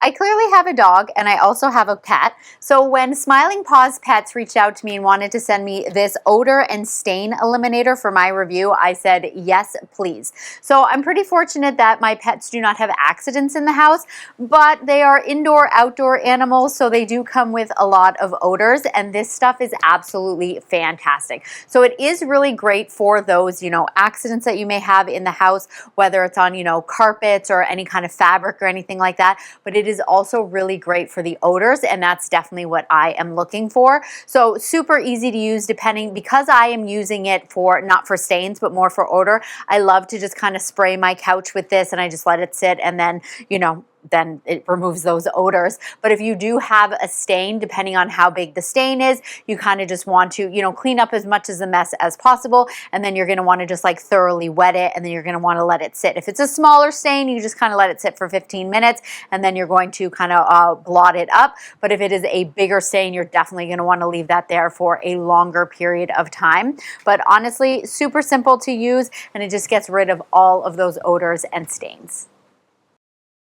I clearly have a dog and I also have a cat. So when Smiling Paws Pets reached out to me and wanted to send me this odor and stain eliminator for my review, I said, yes, please. So I'm pretty fortunate that my pets do not have accidents in the house, but they are indoor, outdoor animals, so they do come with a lot of odors, and this stuff is absolutely fantastic. So it is really great for those, accidents that you may have in the house, whether it's on, carpets or any kind of fabric or anything like that, but it is also really great for the odors, and that's definitely what I am looking for. So super easy to use because I am using it for, not for stains, but more for odor. I love to just kind of spray my couch with this and I just let it sit, and then, then it removes those odors. But if you do have a stain, depending on how big the stain is, you kind of just want to, clean up as much of the mess as possible, and then you're going to want to just like thoroughly wet it, and then you're going to want to let it sit. If it's a smaller stain, you just kind of let it sit for 15 minutes, and then you're going to kind of blot it up. But if it is a bigger stain, you're definitely going to want to leave that there for a longer period of time. But honestly, super simple to use, and it just gets rid of all of those odors and stains.